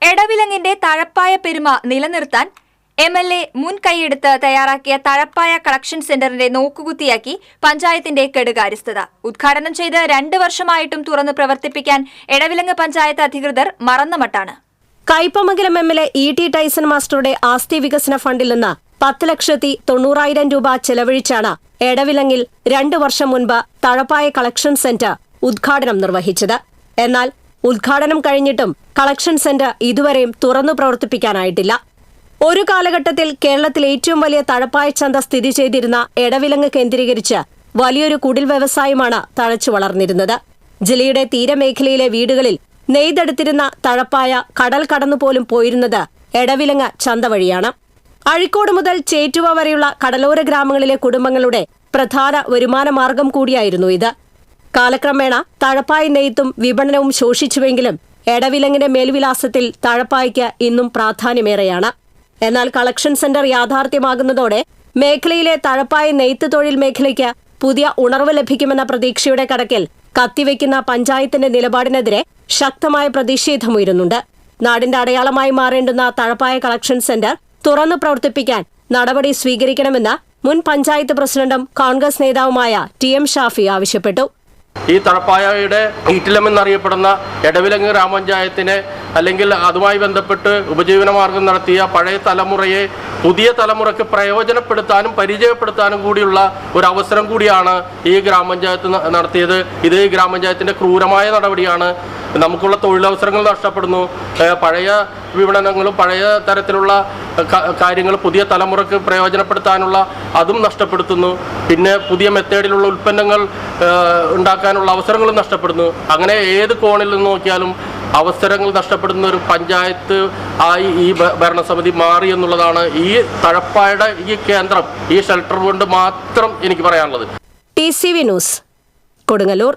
എടവിലങ്ങിന്റെ തഴപ്പായ പെരുമ നിലനിർത്താൻ MLA മുൻകൈയെടുത്ത് തയ്യാറാക്കിയ തഴപ്പായ കളക്ഷൻ സെന്ററിന്റെ നോക്കുകുത്തിയാക്കി പഞ്ചായത്തിന്റെ കെടുകാര്യസ്ഥത. ഉദ്ഘാടനം ചെയ്ത് 2 വർഷമായിട്ടും തുറന്ന് പ്രവർത്തിപ്പിക്കാൻ എടവിലങ്ങ് പഞ്ചായത്ത് അധികൃതർ മറന്നമട്ടാണ്. Kaipamangalam MLA E.T. ടൈസൺ മാസ്റ്ററുടെ ആസ്തി വികസന ഫണ്ടിൽ നിന്ന് 10,90,000 രൂപ ചെലവഴിച്ചാണ് എടവിലങ്ങിൽ 2 വർഷം മുൻപ് തഴപ്പായ കളക്ഷൻ സെന്റർ ഉദ്ഘാടനം നിർവഹിച്ചത്. എന്നാൽ ഉദ്ഘാടനം കഴിഞ്ഞിട്ടും കളക്ഷൻ സെന്റർ ഇതുവരെയും തുറന്നു പ്രവർത്തിപ്പിക്കാനായിട്ടില്ല. ഒരു കാലഘട്ടത്തിൽ കേരളത്തിൽ ഏറ്റവും വലിയ തഴപ്പായ ചന്ത സ്ഥിതി ചെയ്തിരുന്ന എടവിലങ്ങ് കേന്ദ്രീകരിച്ച് വലിയൊരു കുടിൽ വ്യവസായമാണ് തഴച്ചു വളർന്നിരുന്നത്. ജില്ലയുടെ തീരമേഖലയിലെ വീടുകളിൽ നെയ്തെടുത്തിരുന്ന തഴപ്പായ കടൽ കടന്നുപോലും പോയിരുന്നത് എടവിലങ്ങ് ചന്ത വഴിയാണ്. അഴീക്കോട് മുതൽ ചേറ്റുവ വരെയുള്ള കടലോര ഗ്രാമങ്ങളിലെ കുടുംബങ്ങളുടെ പ്രധാന വരുമാന മാർഗം കൂടിയായിരുന്നു ഇത്. കാലക്രമേണ തഴപ്പായ നെയ്ത്തും വിപണനവും ശോഷിച്ചുവെങ്കിലും എടവിലങ്ങിന്റെ മേൽവിലാസത്തിൽ തഴപ്പായ്ക്ക് ഇന്നും പ്രാധാന്യമേറെയാണ്. എന്നാൽ കളക്ഷൻ സെന്റർ യാഥാർത്ഥ്യമാകുന്നതോടെ മേഖലയിലെ തഴപ്പായ നെയ്ത്ത് തൊഴിൽ മേഖലയ്ക്ക് പുതിയ ഉണർവ് ലഭിക്കുമെന്ന പ്രതീക്ഷയുടെ കടക്കിൽ കത്തിവെക്കുന്ന പഞ്ചായത്തിന്റെ നിലപാടിനെതിരെ ശക്തമായ പ്രതിഷേധമുയരുന്നുണ്ട്. നാടിന്റെ അടയാളമായി മാറേണ്ടുന്ന തഴപ്പായ കളക്ഷൻ സെന്റർ തുറന്നു പ്രവർത്തിപ്പിക്കാൻ നടപടി സ്വീകരിക്കണമെന്ന് മുൻ പഞ്ചായത്ത് പ്രസിഡന്റും കോൺഗ്രസ് നേതാവുമായ TM ഷാഫി ആവശ്യപ്പെട്ടു. ഈ തഴപ്പായയുടെ ഈറ്റിലം എന്നറിയപ്പെടുന്ന എടവിലങ്ങ് ഗ്രാമപഞ്ചായത്തിനെ അല്ലെങ്കിൽ അതുമായി ബന്ധപ്പെട്ട് ഉപജീവനമാർഗം നടത്തിയ പഴയ തലമുറയെ പുതിയ തലമുറയ്ക്ക് പ്രയോജനപ്പെടുത്താനും പരിചയപ്പെടുത്താനും കൂടിയുള്ള ഒരു അവസരം കൂടിയാണ് ഈ ഗ്രാമപഞ്ചായത്ത് നടത്തിയത്. ഇത് ഈ ഗ്രാമപഞ്ചായത്തിൻ്റെ ക്രൂരമായ നടപടിയാണ്. നമുക്കുള്ള തൊഴിലവസരങ്ങൾ നഷ്ടപ്പെടുന്നു. പഴയ വിപണനങ്ങളും പഴയ തരത്തിലുള്ള കാര്യങ്ങൾ പുതിയ തലമുറയ്ക്ക് പ്രയോജനപ്പെടുത്താനുള്ള അതും നഷ്ടപ്പെടുത്തുന്നു. പിന്നെ പുതിയ മെത്തേഡിലുള്ള ഉൽപ്പന്നങ്ങൾ ഉണ്ടാക്കാനുള്ള അവസരങ്ങളും നഷ്ടപ്പെടുന്നു. അങ്ങനെ ഏത് കോണിൽ നിന്ന് നോക്കിയാലും അവസരങ്ങൾ നഷ്ടപ്പെടുന്ന ഒരു പഞ്ചായത്ത് ആയി ഈ ഭരണസമിതി മാറി എന്നുള്ളതാണ് ഈ തഴപ്പായുടെ ഈ കേന്ദ്രം, ഈ ഷെൽട്ടർ കൊണ്ട് മാത്രം എനിക്ക് പറയാനുള്ളത്. TCV news, Kodungallur.